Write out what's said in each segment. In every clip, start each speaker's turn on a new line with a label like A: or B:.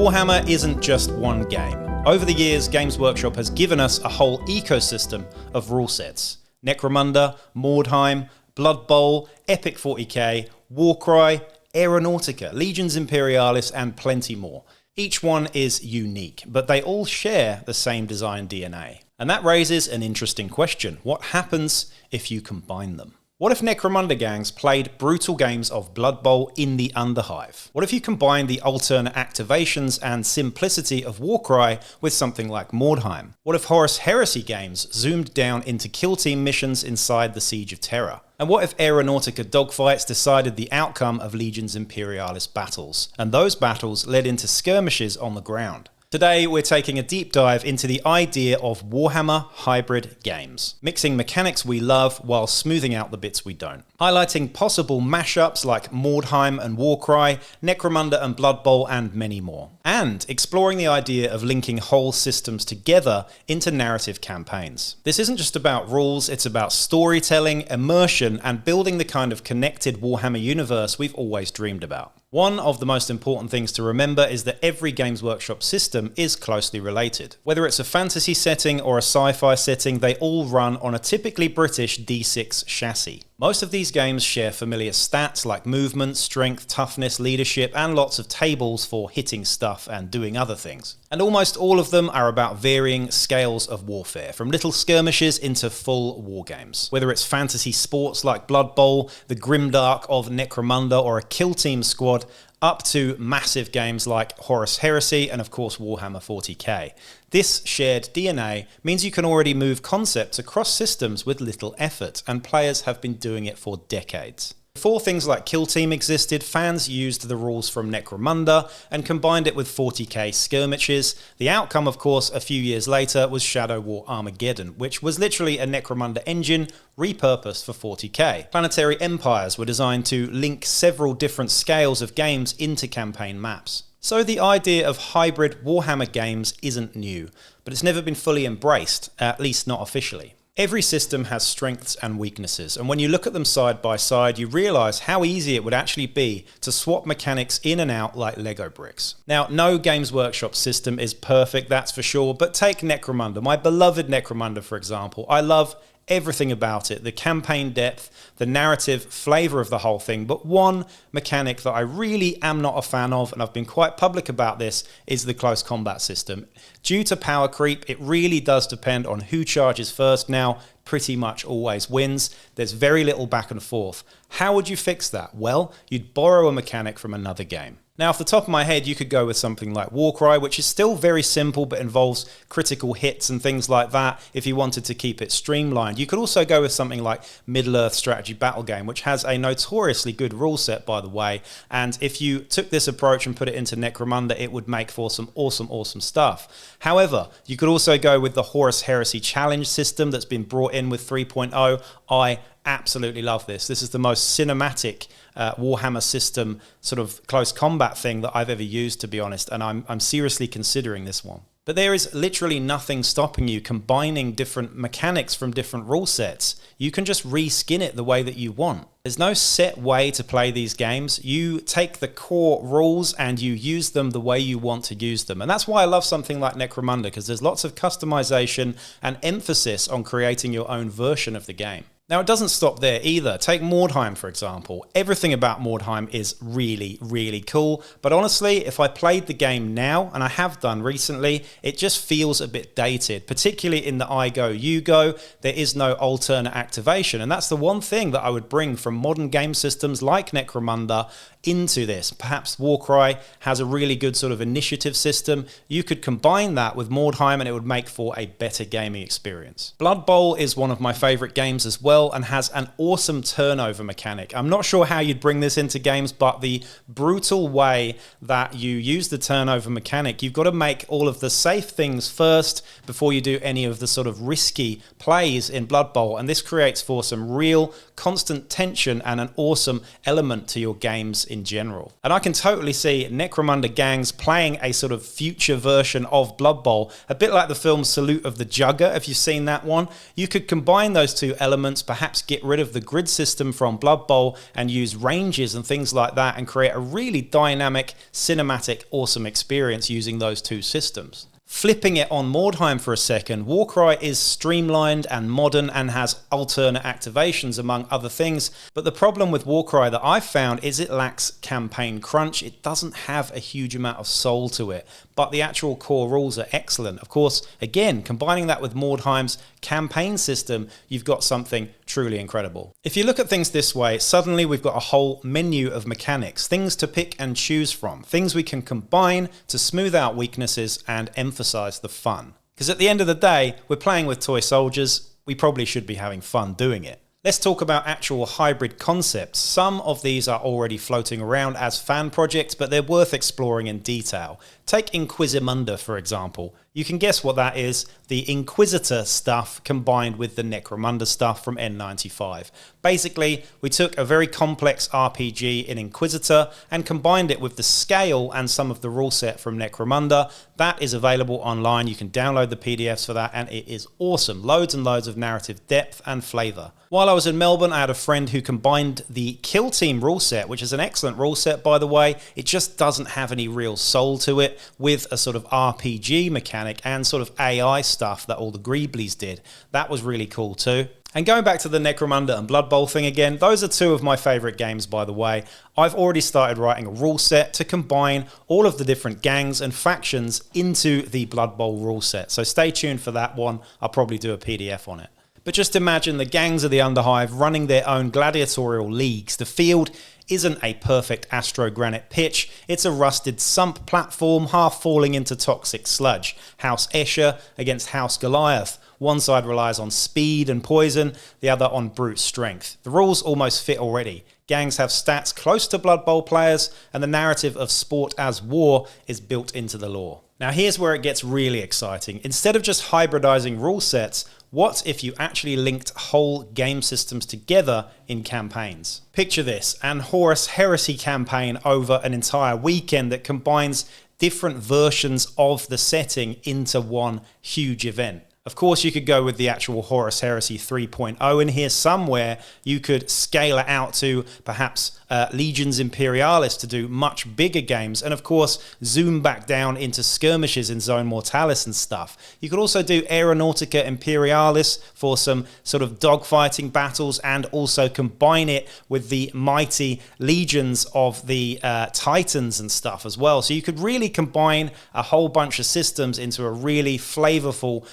A: Warhammer isn't just one game. Over the years, Games Workshop has given us a whole ecosystem of rule sets. Necromunda, Mordheim, Blood Bowl, Epic 40k, Warcry, Aeronautica, Legions Imperialis, and plenty more. Each one is unique, but they all share the same design DNA. And that raises an interesting question. What happens if you combine them? What if Necromunda gangs played brutal games of Blood Bowl in the Underhive? What if you combine the alternate activations and simplicity of Warcry with something like Mordheim? What if Horus Heresy games zoomed down into kill team missions inside the Siege of Terror? And what if Aeronautica dogfights decided the outcome of Legions Imperialis battles, and those battles led into skirmishes on the ground? Today, we're taking a deep dive into the idea of Warhammer hybrid games, mixing mechanics we love while smoothing out the bits we don't, highlighting possible mashups like Mordheim and Warcry, Necromunda and Blood Bowl, and many more, and exploring the idea of linking whole systems together into narrative campaigns. This isn't just about rules, it's about storytelling, immersion, and building the kind of connected Warhammer universe we've always dreamed about. One of the most important things to remember is that every Games Workshop system is closely related. Whether it's a fantasy setting or a sci-fi setting, they all run on a typically British D6 chassis. Most of these games share familiar stats like movement, strength, toughness, leadership, and lots of tables for hitting stuff and doing other things. And almost all of them are about varying scales of warfare, from little skirmishes into full war games. Whether it's fantasy sports like Blood Bowl, the Grimdark of Necromunda, or a kill team squad, up to massive games like Horus Heresy and of course Warhammer 40k. This shared DNA means you can already move concepts across systems with little effort, and players have been doing it for decades. Before things like Kill Team existed, fans used the rules from Necromunda and combined it with 40k skirmishes. The outcome, of course, a few years later was Shadow War Armageddon, which was literally a Necromunda engine repurposed for 40k. Planetary Empires were designed to link several different scales of games into campaign maps. So the idea of hybrid Warhammer games isn't new, but it's never been fully embraced, at least not officially. Every system has strengths and weaknesses, and when you look at them side by side, you realise how easy it would actually be to swap mechanics in and out like Lego bricks. Now, no Games Workshop system is perfect, that's for sure, but take Necromunda, my beloved Necromunda for example. I love everything about it, the campaign depth, the narrative flavour of the whole thing, but one mechanic that I really am not a fan of, and I've been quite public about this, is the close combat system. Due to power creep, it really does depend on who charges first. Now, pretty much always wins. There's very little back and forth. How would you fix that? Well, you'd borrow a mechanic from another game. Now, off the top of my head, you could go with something like Warcry, which is still very simple but involves critical hits and things like that if you wanted to keep it streamlined. You could also go with something like Middle-earth Strategy Battle Game, which has a notoriously good rule set, by the way, and if you took this approach and put it into Necromunda, it would make for some awesome stuff. However, you could also go with the Horus Heresy Challenge system that's been brought in with 3.0. I absolutely love this. This is the most cinematic Warhammer system sort of close combat thing that I've ever used, to be honest, and I'm seriously considering this one. But there is literally nothing stopping you combining different mechanics from different rule sets. You can just reskin it the way that you want. There's no set way to play these games. You take the core rules and you use them the way you want to use them. And that's why I love something like Necromunda, because there's lots of customization and emphasis on creating your own version of the game. Now, it doesn't stop there either. Take Mordheim, for example. Everything about Mordheim is really cool, but honestly, if I played the game now, and I have done recently, it just feels a bit dated, particularly in the I go, you go. There is no alternate activation, and that's the one thing that I would bring from modern game systems like Necromunda into this. Perhaps Warcry has a really good sort of initiative system. You could combine that with Mordheim and it would make for a better gaming experience. Blood Bowl is one of my favourite games as well and has an awesome turnover mechanic. I'm not sure how you'd bring this into games, but the brutal way that you use the turnover mechanic, you've got to make all of the safe things first before you do any of the sort of risky plays in Blood Bowl, and this creates for some real constant tension and an awesome element to your games in general. And I can totally see Necromunda gangs playing a sort of future version of Blood Bowl, a bit like the film Salute of the Jugger, if you've seen that one. You could combine those two elements, perhaps get rid of the grid system from Blood Bowl and use ranges and things like that and create a really dynamic, cinematic, awesome experience using those two systems. Flipping it on Mordheim for a second, Warcry is streamlined and modern and has alternate activations among other things, but the problem with Warcry that I've found is it lacks campaign crunch. It doesn't have a huge amount of soul to it, but the actual core rules are excellent. Of course, again, combining that with Mordheim's campaign system, you've got something truly incredible. If you look at things this way, suddenly we've got a whole menu of mechanics, things to pick and choose from, things we can combine to smooth out weaknesses and emphasize the fun. Because at the end of the day, we're playing with toy soldiers, we probably should be having fun doing it. Let's talk about actual hybrid concepts. Some of these are already floating around as fan projects, but they're worth exploring in detail. Take Inquisimunda, for example. You can guess what that is, the Inquisitor stuff combined with the Necromunda stuff from N95. Basically, we took a very complex RPG in Inquisitor and combined it with the scale and some of the rule set from Necromunda. That is available online. You can download the PDFs for that, and it is awesome. Loads and loads of narrative depth and flavour. While I was in Melbourne, I had a friend who combined the Kill Team rule set, which is an excellent rule set, by the way. It just doesn't have any real soul to it, with a sort of RPG mechanic and sort of AI stuff that all the Greeblies did. That was really cool too. And going back to the Necromunda and Blood Bowl thing again, those are two of my favourite games, by the way. I've already started writing a rule set to combine all of the different gangs and factions into the Blood Bowl rule set. So stay tuned for that one. I'll probably do a PDF on it. But just imagine the gangs of the Underhive running their own gladiatorial leagues. The field isn't a perfect astrogranite pitch, it's a rusted sump platform half falling into toxic sludge. House Escher against House Goliath. One side relies on speed and poison, the other on brute strength. The rules almost fit already. Gangs have stats close to Blood Bowl players, and the narrative of sport as war is built into the lore. Now here's where it gets really exciting. Instead of just hybridizing rule sets, what if you actually linked whole game systems together in campaigns? Picture this, an Horus Heresy campaign over an entire weekend that combines different versions of the setting into one huge event. Of course, you could go with the actual Horus Heresy 3.0 in here somewhere. You could scale it out to perhaps Legions Imperialis to do much bigger games, and of course zoom back down into skirmishes in Zone Mortalis and stuff. You could also do Aeronautica Imperialis for some sort of dogfighting battles, and also combine it with the mighty legions of the Titans and stuff as well. So you could really combine a whole bunch of systems into a really flavorful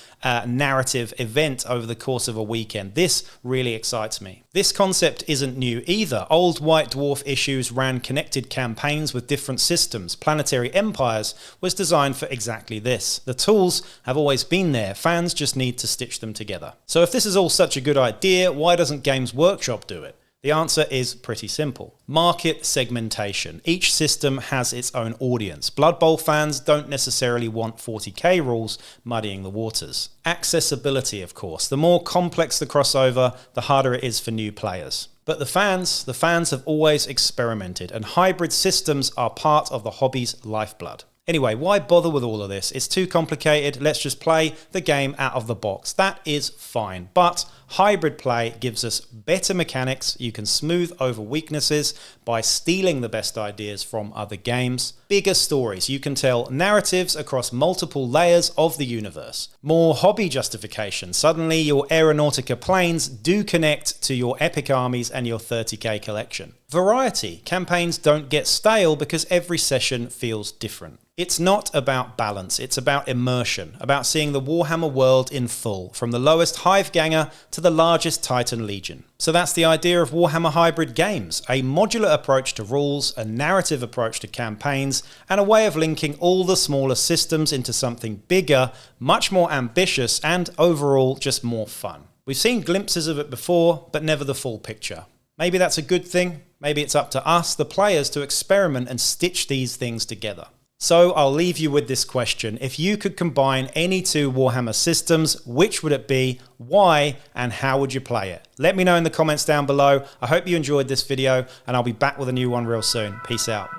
A: narrative event over the course of a weekend. This really excites me. This concept isn't new either. Old White Dwarf issues ran connected campaigns with different systems. Planetary Empires was designed for exactly this. The tools have always been there, fans just need to stitch them together. So if this is all such a good idea, why doesn't Games Workshop do it? The answer is pretty simple. Market segmentation. Each system has its own audience. Blood Bowl fans don't necessarily want 40k rules muddying the waters. Accessibility, of course. The more complex the crossover, the harder it is for new players. But the fans have always experimented, and hybrid systems are part of the hobby's lifeblood. Anyway, why bother with all of this? It's too complicated. Let's just play the game out of the box. That is fine. But hybrid play gives us better mechanics. You can smooth over weaknesses by stealing the best ideas from other games. Bigger stories. You can tell narratives across multiple layers of the universe. More hobby justification. Suddenly your Aeronautica planes do connect to your epic armies and your 30k collection. Variety. Campaigns don't get stale because every session feels different. It's not about balance, it's about immersion, about seeing the Warhammer world in full, from the lowest Hive Ganger to the largest Titan Legion. So that's the idea of Warhammer Hybrid Games, a modular approach to rules, a narrative approach to campaigns, and a way of linking all the smaller systems into something bigger, much more ambitious, and overall just more fun. We've seen glimpses of it before, but never the full picture. Maybe that's a good thing, maybe it's up to us, the players, to experiment and stitch these things together. So I'll leave you with this question. If you could combine any two Warhammer systems, which would it be, why, and how would you play it? Let me know in the comments down below. I hope you enjoyed this video, and I'll be back with a new one real soon. Peace out.